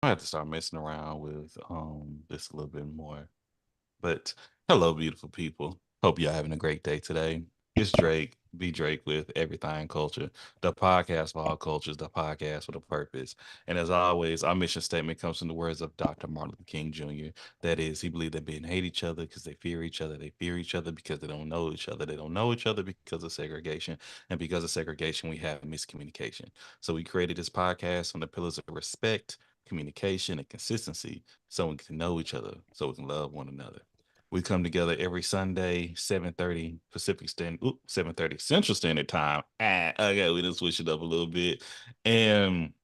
I have to start messing around with this a little bit more. But hello, beautiful people. Hope you're having a great day today. It's Drake, be Drake with Everything Culture, the podcast for all cultures, the podcast with a purpose. And as always, our mission statement comes from the words of Dr. Martin Luther King Jr. That is, he believed that men hate each other because they fear each other. They fear each other because they don't know each other. They don't know each other because of segregation. And because of segregation, we have miscommunication. So we created this podcast on the pillars of respect, communication, and consistency so we can know each other, so we can love one another. We come together every Sunday, 7:30 Pacific Standard, 7:30 Central Standard Time. Okay, we just switch it up a little bit. And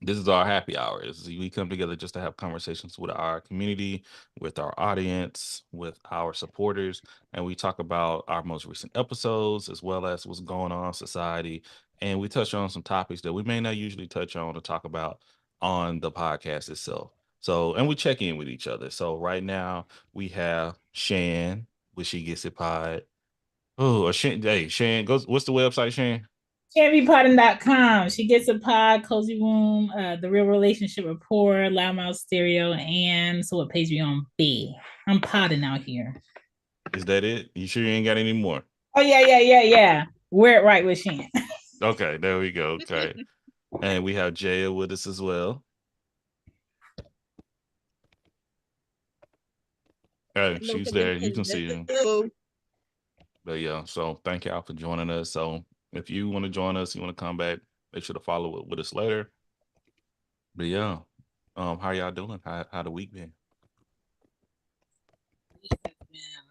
this is our happy hour. We come together just to have conversations with our community, with our audience, with our supporters, and we talk about our most recent episodes as well as what's going on in society. And we touch on some topics that we may not usually touch on or talk about on the podcast itself. So, and we check in with each other. So, right now we have Shan, with She Gets It Pod. Oh, Shan, hey, Shan, goes. What's the website, Shan? ChampionPotting.com. She gets a pod, cozy room, the real relationship rapport, loudmouth stereo, and so it pays me on B. I'm potting out here. Is that it? You sure you ain't got any more? Oh yeah. Wear it right with Shan. Okay, there we go. Okay. And we have Jaya with us as well. Hey, Hello, she's hello, there. You can see her. hello. But yeah, so thank y'all for joining us. So if you want to join us, you want to come back, make sure to follow up with us later. But yeah, how y'all doing? How the week been?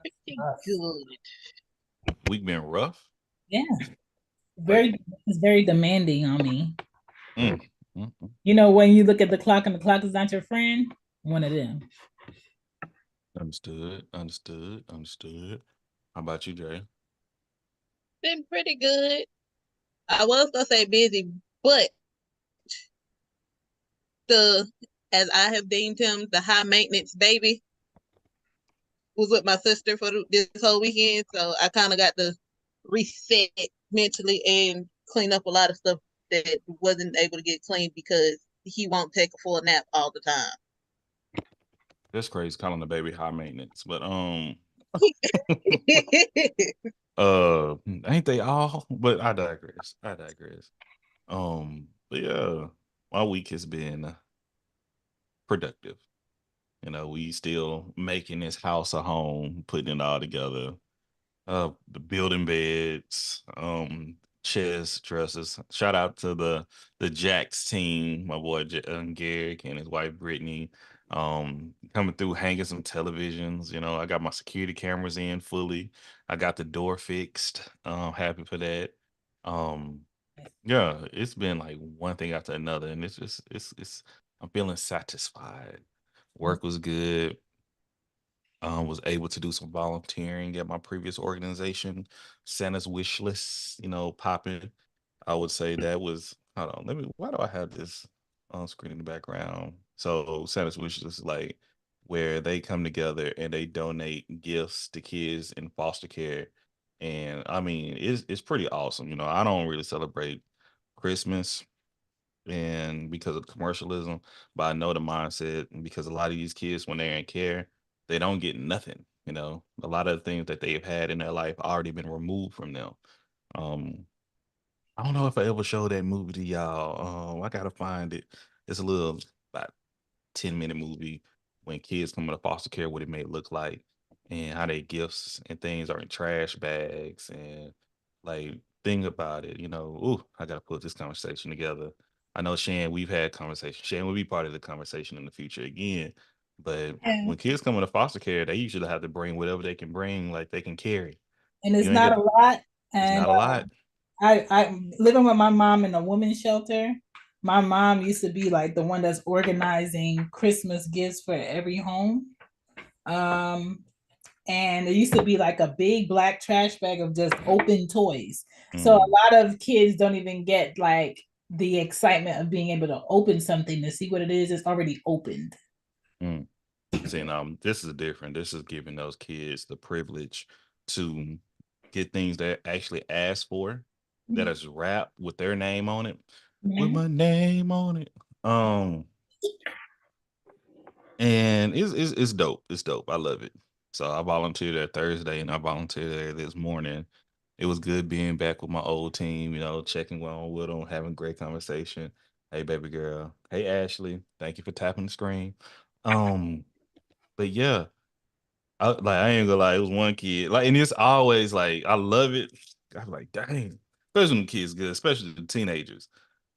Pretty good. Week been rough. Yeah, Like, it's very demanding on me. mm, mm. You know, when you look at the clock and the clock is not your friend, one of them. Understood, understood, understood. How about you, Jay? Been pretty good. I was gonna say busy, but the as I have deemed him, the high maintenance baby was with my sister for this whole weekend, so I kind of got to reset mentally and clean up a lot of stuff that wasn't able to get cleaned because he won't take a full nap all the time. That's crazy calling the baby high maintenance, but It's ain't they all? But I digress. I digress. But yeah, my week has been productive. You know, we still making this house a home, putting it all together. The building beds, chairs, dresses. Shout out to the Jacks team, my boy Garrick and his wife Brittany. Coming through, hanging some televisions. You know, I got my security cameras in fully. I got the door fixed. Happy for that. Um, yeah, it's been like one thing after another, and it's just it's I'm feeling satisfied. Work was good. Was able to do some volunteering at my previous organization, Santa's Wish List, popping. I would say that was, hold on, why do I have this on screen in the background? So Santa's Wish List is like where they come together and they donate gifts to kids in foster care. And I mean, it's pretty awesome. I don't really celebrate Christmas and because of commercialism, but I know the mindset because a lot of these kids, when they're in care, they don't get nothing. A lot of the things that they've had in their life already been removed from them. Um, I don't know if I ever showed that movie to y'all. I gotta find it. It's a little about 10-minute movie when kids come into foster care, what it may look like, and how their gifts and things are in trash bags and like think about it. Ooh, I gotta put this conversation together. I know Shan, we've had conversations. Shan will be part of the conversation in the future again. But Yeah. when kids come into foster care, they usually have to bring whatever they can bring, like they can carry. And it's You ain't not got a lot. it's And not a lot. I living with my mom in a women's shelter. My mom used to be like the one that's organizing Christmas gifts for every home. Um, and it used to be like a big black trash bag of just open toys. So Mm, a lot of kids don't even get like the excitement of being able to open something to see what it is. It's already opened. mm. See, this is different. This is giving those kids the privilege to get things that actually ask for, that is wrapped with their name on it, with Mhm. my name on it. Um, And it's dope. It's dope. I love it. So I volunteered there Thursday and I volunteered there this morning. It was good being back with my old team, checking on with them, having great conversation. Hey, baby girl. Hey, Ashley. Thank you for tapping the screen. But yeah, I ain't gonna lie, it was one kid. Like, and it's always like I love it. I'm like, dang, especially when the kids good, especially the teenagers.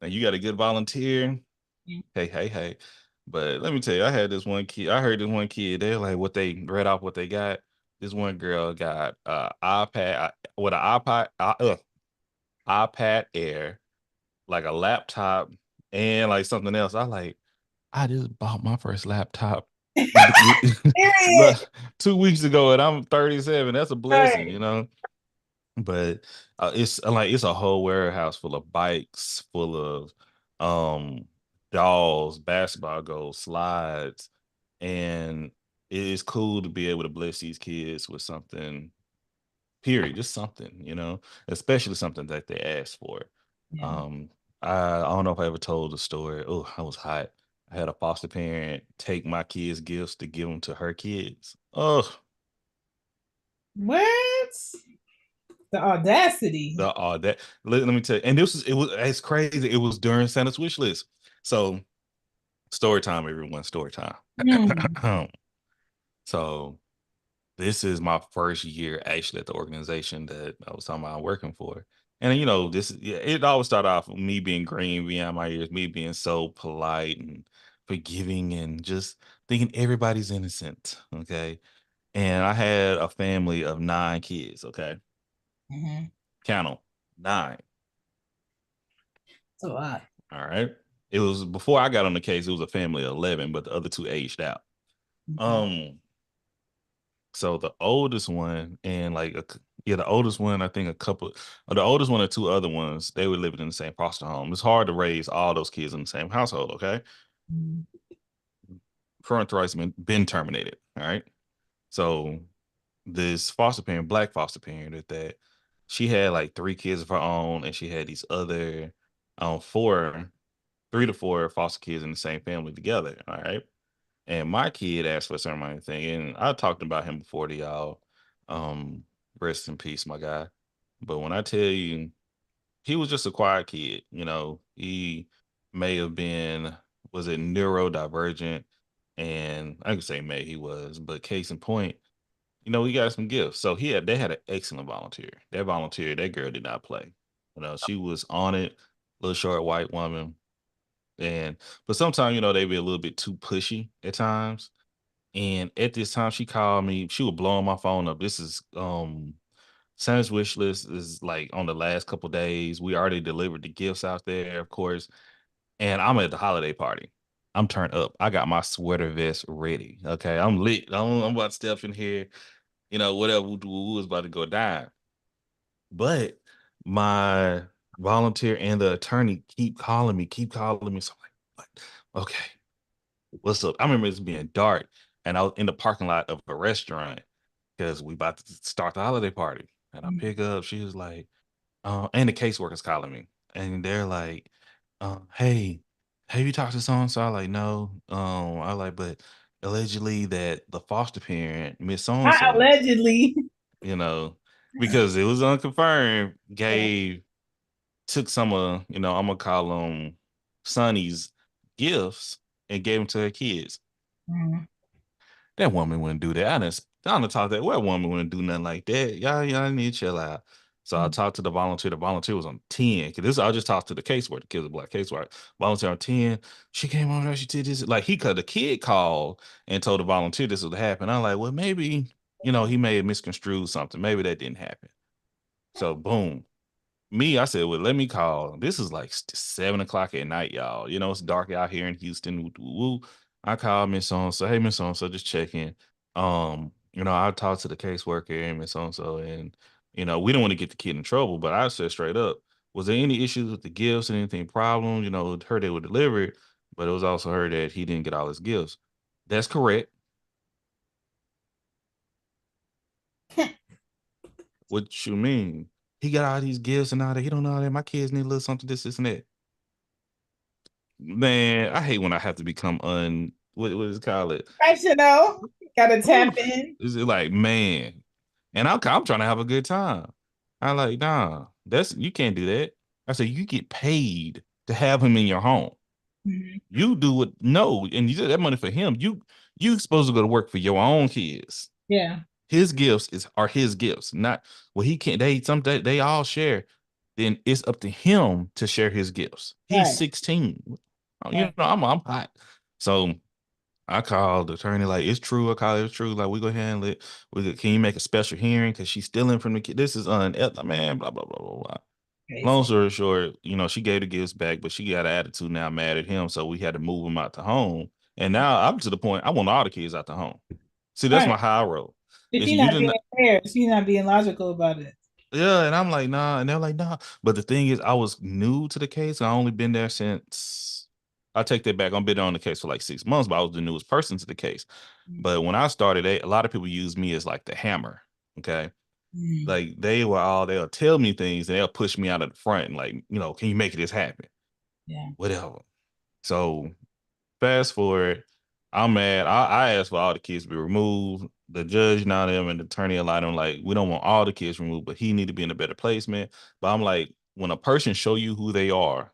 And you got a good volunteer. Mm. Hey. But let me tell you, I had this one kid. I heard this one kid. They're like, what they read off what they got. This one girl got iPad with an iPad Air, like a laptop, and like something else. I just bought my first laptop Period. 2 weeks ago, and I'm 37. That's a blessing, Right. But it's a whole warehouse full of bikes, full of um dolls, basketball goals, slides, and it is cool to be able to bless these kids with something. Period, just something, especially something that they asked for. Yeah. Um, I don't know if I ever told the story. Oh, I was hot. I had a foster parent take my kids' gifts to give them to her kids. Oh, What? The audacity. that let me tell you. And it's crazy. It was during Santa's wish list. So story time, everyone, story time. Mm. So this is my first year actually at the organization that I was talking about working for. And it always started off with me being green beyond my ears, me being so polite and forgiving and just thinking everybody's innocent. Okay. And I had a family of 9 kids. Okay. Mm-hmm. Count them, 9. It's a lot. All right. It was before I got on the case, it was a family of 11, but the other 2 aged out. Okay. Um, So the oldest one and the oldest one, I think the oldest one and 2 other ones, they were living in the same foster home. It's hard to raise all those kids in the same household. Okay. Mm. Parental rights been terminated. All right. So this foster parent, black foster parent, that she had like 3 kids of her own, and she had these other 3 to 4 foster kids in the same family together. All right. And my kid asked for a certain amount of thing, and I talked about him before to y'all. Um, Rest in peace, my guy. But when I tell you, he was just a quiet kid. He may have been, was it neurodivergent? And I could say he was, but case in point, he got some gifts. So they had an excellent volunteer. That girl did not play. She was on it, little short white woman. But sometimes, they be a little bit too pushy at times. And at this time, she called me. She was blowing my phone up. This is Santa's wish list is like on the last couple days. We already delivered the gifts out there, of course. And I'm at the holiday party. I'm turned up. I got my sweater vest ready. Okay, I'm lit. I'm about to step in here. Whatever was about to go down. But my volunteer and the attorney keep calling me. So I'm like, what? Okay, what's up? I remember it's being dark, and I was in the parking lot of a restaurant because we about to start the holiday party. And I pick up, she was like, and the caseworker's calling me, and they're like, hey, have you talked to so and so? I like, no. I like, but allegedly that the foster parent, Miss so and Not so, allegedly. you know, because it was unconfirmed, Yeah. took some of, I'm gonna call them Sonny's gifts and gave them to her kids. Mm. That woman wouldn't do that. I done talked that woman wouldn't do nothing like that. Y'all need to chill out. So I talked to the volunteer. The volunteer was on 10. Cause I just talked to the caseworker, the kid's a black caseworker. Volunteer on 10. She came over there, she did this. Like the kid called and told the volunteer this would happen. I'm like, well, maybe, he may have misconstrued something. Maybe that didn't happen. So boom. I said, well, let me call. This is like 7 o'clock at night, y'all. It's dark out here in Houston. Woo, woo. I called Miss So-and-so. Hey, Miss So-and-so, just checking. I talked to the caseworker and Miss So-and-so, and we don't want to get the kid in trouble, but I said straight up, was there any issues with the gifts, anything problems? Heard they were delivered, but it was also heard that he didn't get all his gifts. That's correct. What you mean? He got all these gifts and all that. He don't know all that. My kids need something, this, and that. Man, I hate when I have to become what is it called it? Professional. Gotta tap Oof. in. Is it like, man? And I'm trying to have a good time. I like, nah, that's you can't do that. I said, you get paid to have him in your home. Mhm. You do what no, and you did that money for him. You supposed to go to work for your own kids. Yeah. His gifts are his gifts, not well. He can't. They all share. Then it's up to him to share his gifts. He's Right. 16. You Right. know, I'm hot. So I called the attorney, like, it's true. I call it, it's true. Like, we go handle it. Can you make a special hearing? Because she's stealing from the kid. This is man, blah, blah, blah, blah, blah. Long Crazy. story short, she gave the gifts back, but she got an attitude now, mad at him. So we had to move him out the home. And now I'm to the point, I want all the kids out the home. See, that's Right. my high road. But Is she's you not didn't being fair. She's not being logical about it. Yeah, and I'm like, nah, and they're like, nah. But the thing is, I was new to the case. I only been there since I take that back. I've been on the case for like 6 months, but I was the newest person to the case. But when I started, a lot of people use me as like the hammer. Okay. Mm. Like they'll tell me things and they'll push me out of the front and like, can you make this happen? Yeah. Whatever. So fast forward, I'm mad. I asked for all the kids to be removed. The judge, now them, and the attorney allowed them, like, we don't want all the kids removed, but he need to be in a better placement. But I'm like, when a person show you who they are,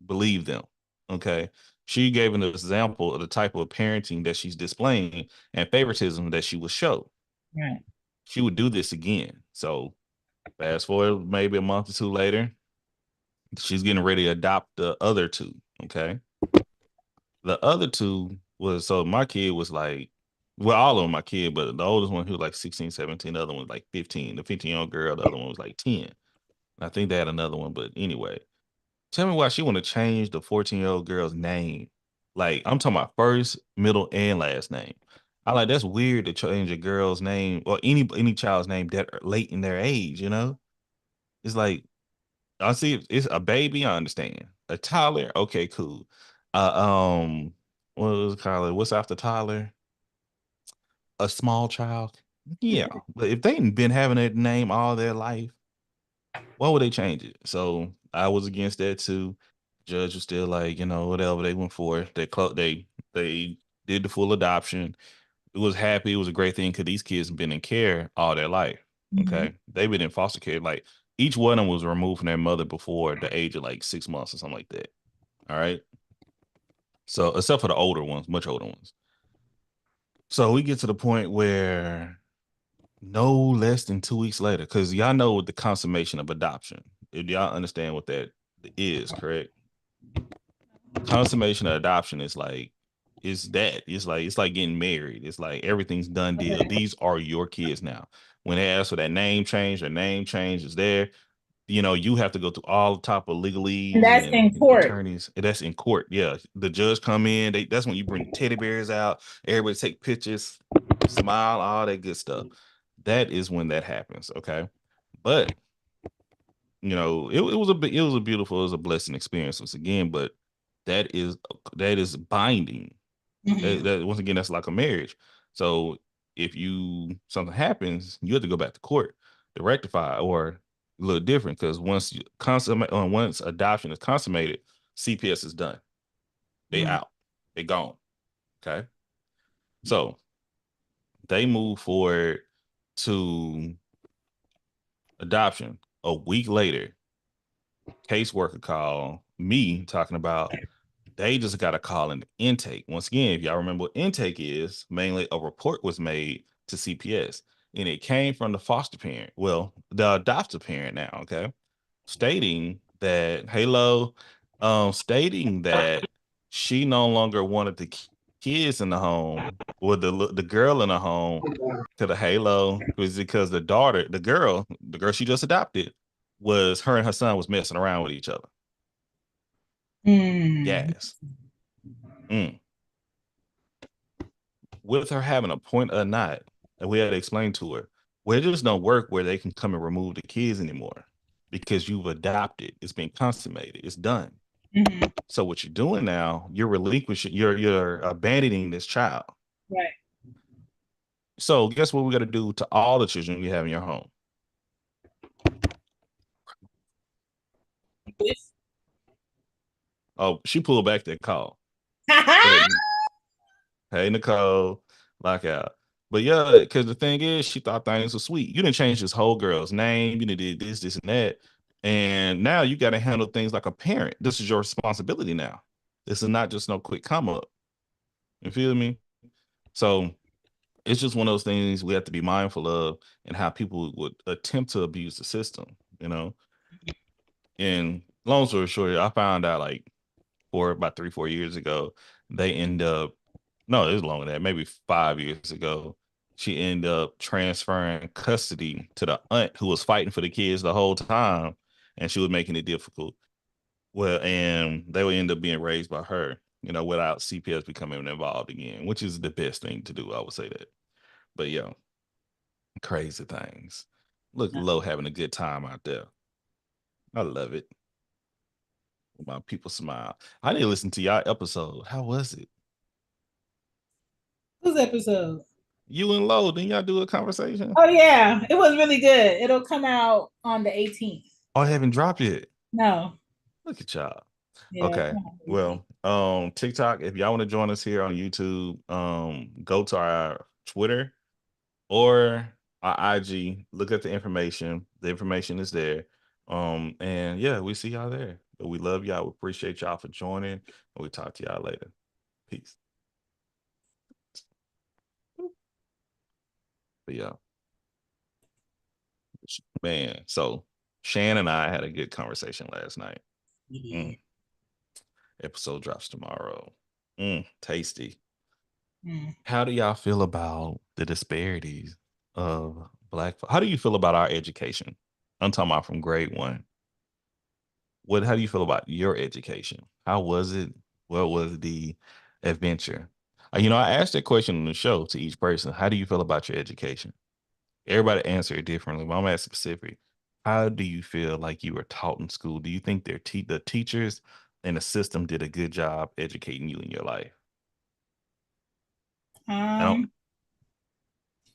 believe them. Okay. She gave an example of the type of parenting that she's displaying and favoritism that she would show. Right. She would do this again. So fast forward maybe a month or two later, she's getting ready to adopt the other two. Okay. The other two was so my kid was like, well, all of them my kid, but the oldest one who was like 16, 17, the other one was like 15. The 15-year-old girl, the other one was like 10. I think they had another one, but anyway. Tell me why she want to change the 14-year-old girl's name. Like, I'm talking about first, middle, and last name. I like that's weird to change a girl's name or any child's name that late in their age, It's like I see if it's a baby, I understand. A toddler, okay, cool. What was it called? What's after toddler? A small child. Yeah, but if they ain't been having that name all their life, why would they change it? So I was against that too. Judge was still like, whatever they went for. They did the full adoption. It was happy. It was a great thing because these kids have been in care all their life. Mhm. Okay, they've been in foster care. Like each one of them was removed from their mother before the age of like 6 months or something like that. All right. So except for the older ones, much older ones. So we get to the point where no less than 2 weeks later, because y'all know the consummation of adoption. If y'all understand what that is, correct? Consummation of adoption is like it's like getting married. It's like everything's done deal. These are your kids now. When they ask for that name change, their name change is there. You have to go through all the type of And legalese that's in and court. attorneys. That's in court. Yeah, the judge come in. That's when you bring teddy bears out. Everybody take pictures, smile, all that good stuff. That is when that happens. Okay, but it was a beautiful, it was a blessing experience once again. But that is binding. Mhm. Once again, that's like a marriage. So if something happens, you have to go back to court to rectify or a little different because once adoption is consummated, CPS is done. They Mhm. out. They gone. Okay. So they move forward to adoption. A week later, caseworker call me talking about they just got a call in the intake. Once again, if y'all remember what intake is, mainly a report was made to CPS and it came from the foster parent. Well, the adoptive parent now, okay, stating that stating that she no longer wanted the kids in the home or the girl in the home to the Halo was because the girl she just adopted was her and her son was messing around with each other. Mm. Yes. Mm. With her having a point or not, and we had to explain to her, where there's no work where they can come and remove the kids anymore because you've adopted. It's been consummated. It's done. Mhm. So what you're doing now, you're relinquishing, you're abandoning this child. Right. So guess what we got to do to all the children you have in your home? Oh, she pulled back that call. But Hey, Nicole, lockout. But yeah, because the thing is, she thought things were sweet. You didn't change this whole girl's name. You done did this, and that. And now you got to handle things like a parent. This is your responsibility now. This is not just no quick come up. You feel me? So it's just one of those things we have to be mindful of and how people would attempt to abuse the system. And long story short, I found out like about 3-4 years ago, they end up no, it was longer than that, maybe 5 years ago. She ended up transferring custody to the aunt who was fighting for the kids the whole time, and she was making it difficult. Well, and they would end up being raised by her, without CPS becoming involved again, which is the best thing to do. I would say that. But yeah, crazy things. Look, Low having a good time out there. I love it. My people smile. I need to listen to y'all episode. How was it? Whose episode? You and Low, didn't y'all do a conversation? Oh yeah, it was really good. It'll come out on the 18th. Oh, I haven't dropped it. No. Look at y'all. Yeah, Okay. Well, TikTok, if y'all want to join us here on YouTube, go to our Twitter or our IG, look at the information. The information is there. And yeah, we see y'all there. But we love y'all. We appreciate y'all for joining. And we talk to y'all later. Peace. But yeah. Man, so Shan and I had a good conversation last night. Episode drops tomorrow. Tasty. How do y'all feel about the disparities of Black? How do you feel about our education? I'm talking about from grade 1. How do you feel about your education? How was it? What was the adventure? I asked that question on the show to each person. How do you feel about your education? Everybody answered it differently, but I'm asking specific. How do you feel like you were taught in school? Do you think the teachers and the system did a good job educating you in your life?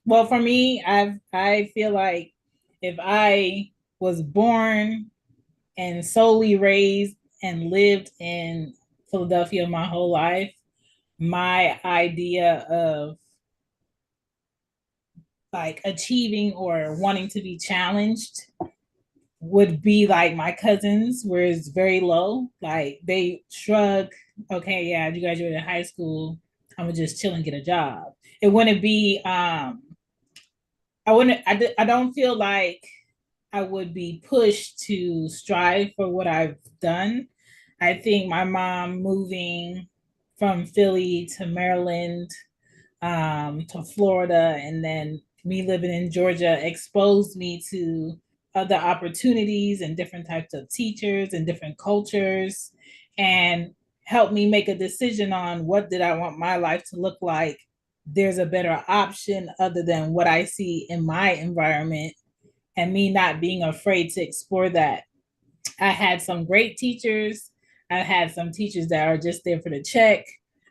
Well, for me, I feel like if I was born and solely raised and lived in Philadelphia my whole life, my idea of like achieving or wanting to be challenged would be like my cousins, where it's very low. Like they shrug, okay, yeah, you graduated high school, I'm gonna just chill and get a job. It wouldn't be I don't feel like I would be pushed to strive for what I've done. I think my mom moving from Philly to Maryland, to Florida, and then me living in Georgia exposed me to other opportunities and different types of teachers and different cultures, and helped me make a decision on what did I want my life to look like. There's a better option other than what I see in my environment, and me not being afraid to explore that. I had some great teachers. I've had some teachers that are just there for the check.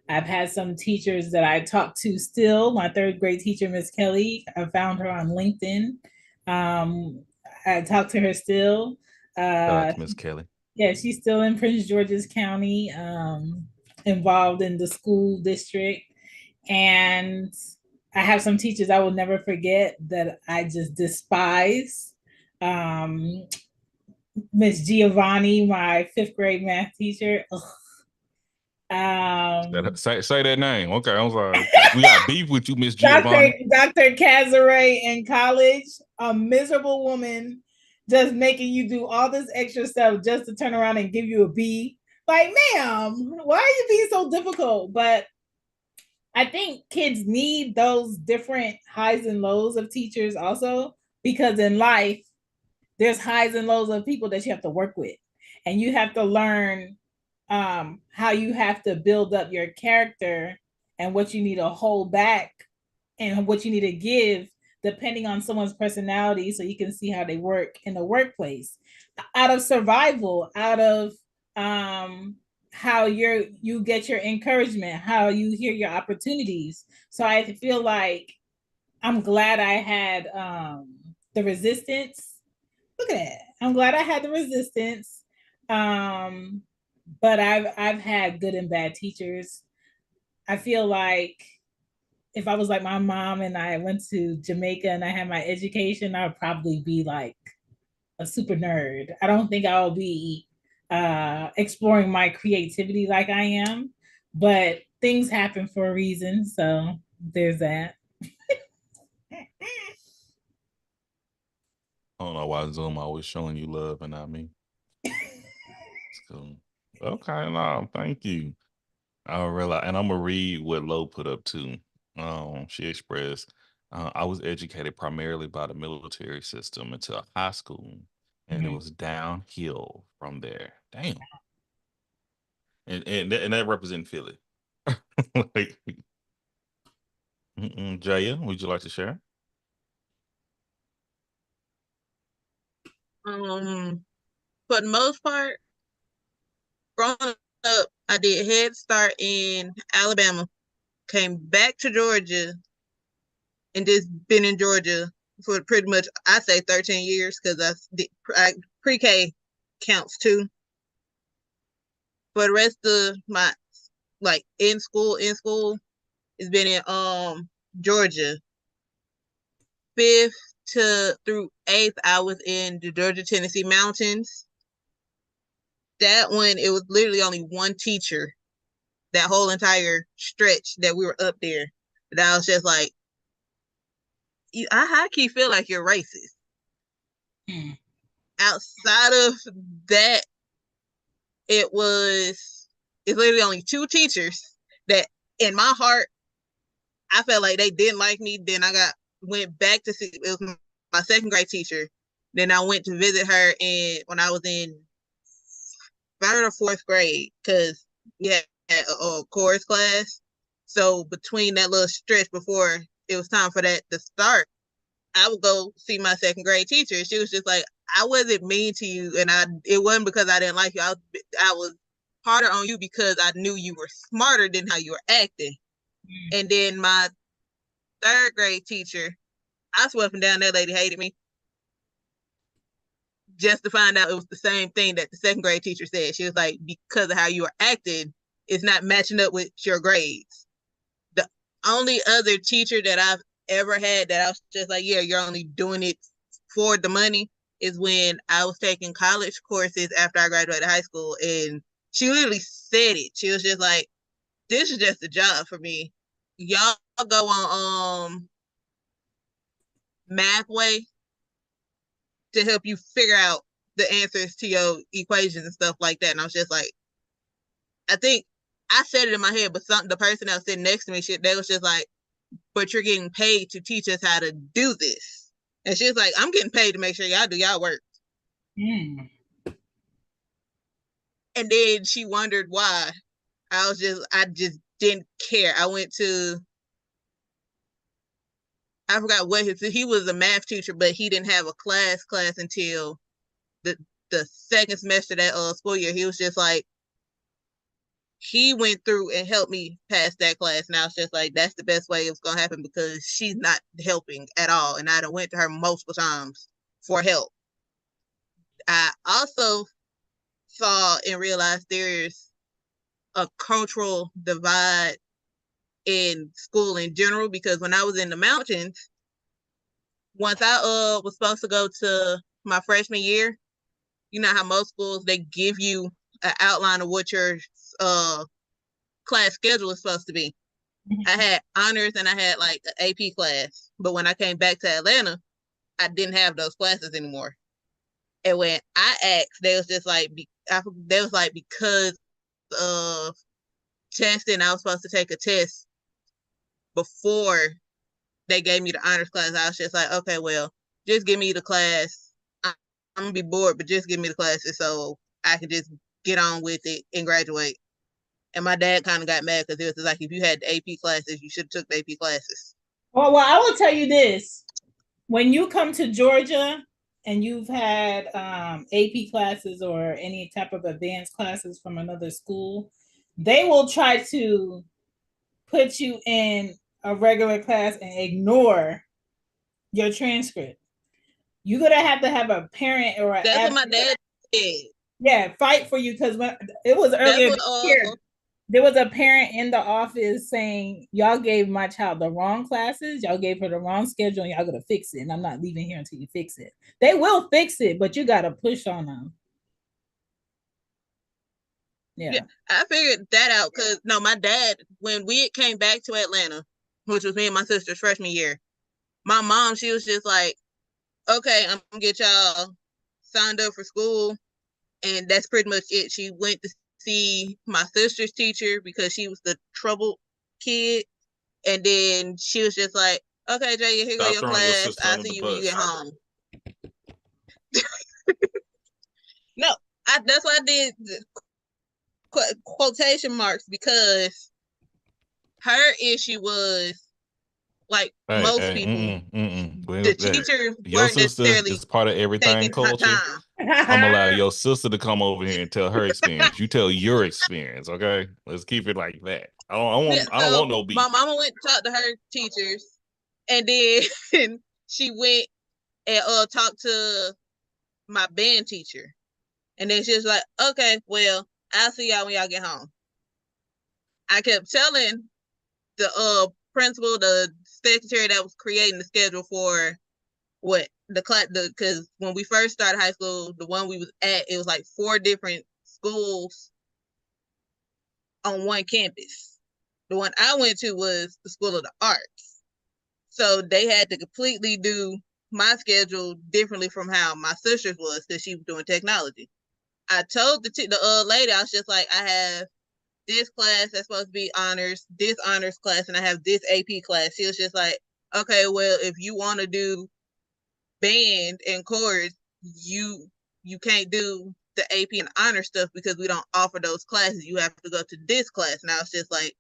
I've had some teachers that I talk to still. My third grade teacher, Miss Kelly, I found her on LinkedIn. I talk to her still. Shout out to Miss Kelly. Yeah, she's still in Prince George's County, involved in the school district. And I have some teachers I will never forget that I just despise. Miss Giovanni, my fifth grade math teacher. Say that name. Okay, I'm sorry. We got beef with you, Miss Giovanni. Dr. Cazaret in college, a miserable woman, just making you do all this extra stuff just to turn around and give you a B. Like, ma'am, why are you being so difficult? But I think kids need those different highs and lows of teachers also, because in life, there's highs and lows of people that you have to work with. And you have to learn how you have to build up your character and what you need to hold back and what you need to give depending on someone's personality, so you can see how they work in the workplace out of survival, out of how you get your encouragement, how you hear your opportunities. So I feel like I'm glad I had the resistance. Look at that. I'm glad I had the resistance. But I've had good and bad teachers. I feel like if I was like my mom and I went to Jamaica and I had my education, I would probably be like a super nerd. I don't think I'll be exploring my creativity like I am, but things happen for a reason. So there's that. I don't know why Zoom always showing you love and not me. So, okay, no, thank you. I realize, and I'm gonna read what Lo put up too. She expressed, I was educated primarily by the military system until high school, and it Mhm. was downhill from there. Damn, and that represents Philly. Like, Jaya, would you like to share? For the most part, growing up, I did Head Start in Alabama, came back to Georgia, and just been in Georgia for pretty much, I say 13 years because pre-K counts too. For the rest of my like in school, it's been in Georgia. Fifth to through eighth, I was in the Georgia Tennessee Mountains. That one, it was literally only one teacher that whole entire stretch that we were up there. But I was just like, I high key feel like you're racist. Hmm. Outside of that, it's literally only two teachers that in my heart I felt like they didn't like me. Then went back to see, it was my second grade teacher. Then I went to visit her when I was in third or fourth grade because we had a chorus class. So between that little stretch before it was time for that to start, I would go see my second grade teacher. She was just like, I wasn't mean to you, and it wasn't because I didn't like you. I was harder on you because I knew you were smarter than how you were acting. And then my third grade teacher, I swear up and down that lady hated me. Just to find out it was the same thing that the second grade teacher said. She was like, because of how you were acting, it's not matching up with your grades. The only other teacher that I've ever had that I was just like, yeah, you're only doing it for the money is when I was taking college courses after I graduated high school. And she literally said it. She was just like, this is just a job for me. Y'all go on Mathway to help you figure out the answers to your equations and stuff like that. And I was just like, I think I said it in my head, but the person that was sitting next to me, they was just like, but you're getting paid to teach us how to do this. And she was like, I'm getting paid to make sure y'all do y'all work. Mm. And then she wondered why. I just didn't care. I forgot what he was a math teacher, but he didn't have a class until the second semester that school year. He was just like, he went through and helped me pass that class. And I was just like, that's the best way it's gonna happen because she's not helping at all. And I done went to her multiple times for help. I also saw and realized there's a cultural divide in school in general because when I was in the mountains, once I was supposed to go to my freshman year, you know how most schools they give you an outline of what your class schedule is supposed to be. I had honors and I had like an AP class, but when I came back to Atlanta, I didn't have those classes anymore. And when I asked, they was just like, because of testing, I was supposed to take a test before they gave me the honors class. I was just like, okay, well, just give me the class. I'm gonna be bored, but just give me the classes so I can just get on with it and graduate. And my dad kind of got mad because it was like, if you had the AP classes, you should have took the AP classes. Well, I will tell you this: when you come to Georgia and you've had AP classes or any type of advanced classes from another school, they will try to put you in a regular class and ignore your transcript. You're gonna have to have a parent or that's what my dad did. Yeah, fight for you because when it was earlier this year, There was a parent in the office saying, y'all gave my child the wrong classes, y'all gave her the wrong schedule, and y'all gotta fix it. And I'm not leaving here until you fix it. They will fix it, but you gotta push on them. Yeah. I figured that out because no, my dad, when we came back to Atlanta, which was me and my sister's freshman year, my mom, she was just like, okay, I'm gonna get y'all signed up for school. And that's pretty much it. She went to see my sister's teacher because she was the troubled kid. And then she was just like, okay, Jay, here go Stop your throwing your class. sister I'll under see the you when you bus. get home. No, that's why I did quotation marks because her issue was like most people, the teacher Your weren't sister necessarily is part of everything taking her culture. time. I'm gonna allow your sister to come over here and tell her experience. You tell your experience, okay? Let's keep it like that. I don't want no beef. My mama went to talk to her teachers, and then she went and talked to my band teacher, and then she was like, "Okay, well, I'll see y'all when y'all get home." I kept telling the principal, the secretary that was creating the schedule for what the class, because when we first started high school, the one we was at, it was like 4 different schools on one campus. The one I went to was the School of the Arts. So they had to completely do my schedule differently from how my sister's was because she was doing technology. I told the lady, I was just like, I have this class that's supposed to be honors, this honors class, and I have this AP class. She was just like, okay, well, if you want to do band and chorus, you can't do the AP and honor stuff because we don't offer those classes. You have to go to this class. And I was just like,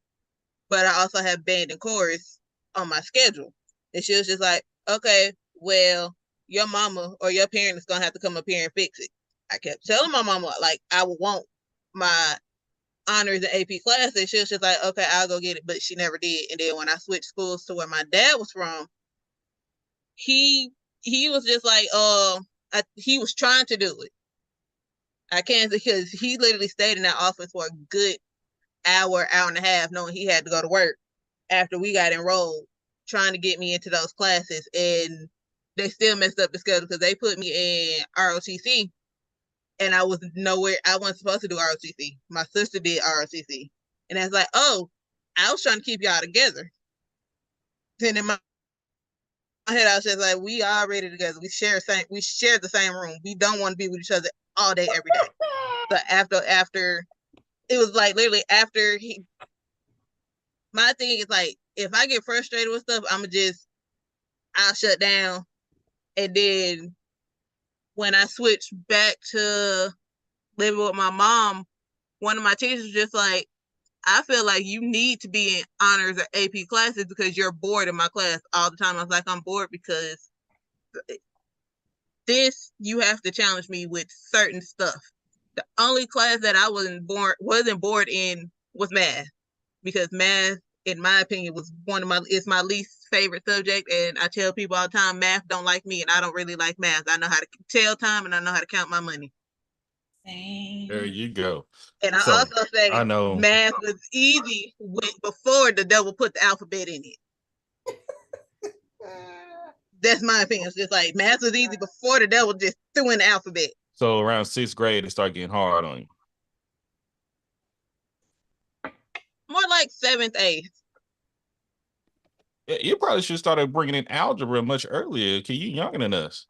but I also have band and chorus on my schedule. And she was just like, okay, well, your mama or your parent is gonna have to come up here and fix it. I kept telling my mama, like, I would want my honors and AP class, and she was just like, okay, I'll go get it, but she never did. And then when I switched schools to where my dad was from, he was just like, he was trying to do it. I can't, because he literally stayed in that office for a good hour and a half, knowing he had to go to work after we got enrolled, trying to get me into those classes, and they still messed up the schedule because they put me in ROTC, and I was nowhere. I wasn't supposed to do ROTC. My sister did ROTC, and I was like, oh, I was trying to keep y'all together. Then in my head, I was just like, we already together. We share the same room. We don't want to be with each other all day, every day. But after it was like literally after my thing is like, if I get frustrated with stuff, I'll shut down. And then when I switched back to living with my mom, one of my teachers was just like, I feel like you need to be in honors or AP classes because you're bored in my class all the time. I was like, I'm bored because you have to challenge me with certain stuff. The only class that I wasn't bored in was math, because math, in my opinion, was it's my least favorite subject. And I tell people all the time, math don't like me, and I don't really like math. I know how to tell time, and I know how to count my money. Same. There you go. And I also say I know math was easy before the devil put the alphabet in it. That's my opinion. It's just like math was easy before the devil just threw in the alphabet. So around 6th grade, it started getting hard on you. More like 7th, 8th. You probably should start bringing in algebra much earlier. Cause you younger than us.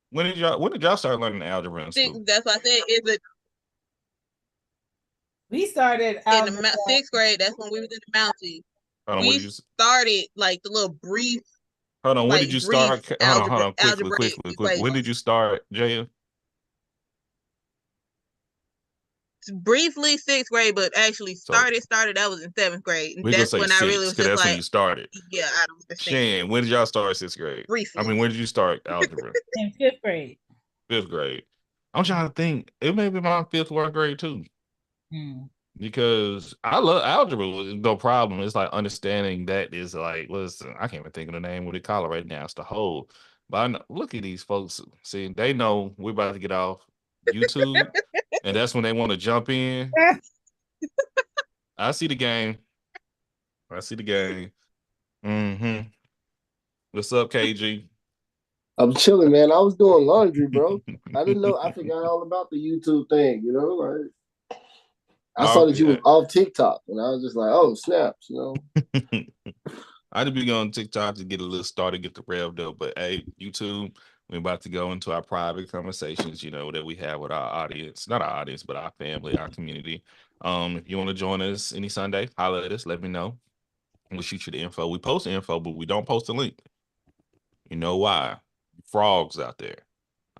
When did y'all start learning algebra in school? That's what I said. We started in the 6th grade. That's when we was in the mountains. We started like the little brief. Hold on, when did you start? Hold on, quickly. When did you start, Jaya? Briefly 6th grade, but actually started. That was in 7th grade. We that's when I really was just that's when you started. Yeah, I don't understand. Shan, when did y'all start 6th grade? Briefly. I mean, when did you start algebra? In 5th grade. 5th grade. I'm trying to think. It may be my 5th, 4th grade too. Because I love algebra. No problem. It's like understanding that is like, I can't even think of the name. What they call it right now? It's the whole. But I know, look at these folks. See, they know we're about to get off YouTube, and that's when they want to jump in. I see the game. Mm-hmm. What's up, KG? I'm chilling, man. I was doing laundry, bro. I didn't know. I forgot all about the YouTube thing. Like I saw that you was off TikTok, and I was just like, "Oh, snaps!" I just be going TikTok to get a little started, get the revved up. But hey, YouTube, we're about to go into our private conversations, that we have with our audience, not our audience, but our family, our community. If you want to join us any Sunday, holler at us, let me know. We'll shoot you the info. We post the info, but we don't post the link. You know why? Frogs out there.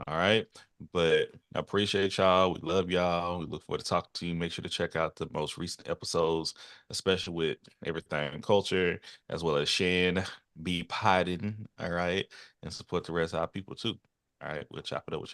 All right. But I appreciate y'all. We love y'all. We look forward to talking to you. Make sure to check out the most recent episodes, especially with everything culture, as well as Shan B. Piden. All right. And support the rest of our people too. All right. We'll chop it up with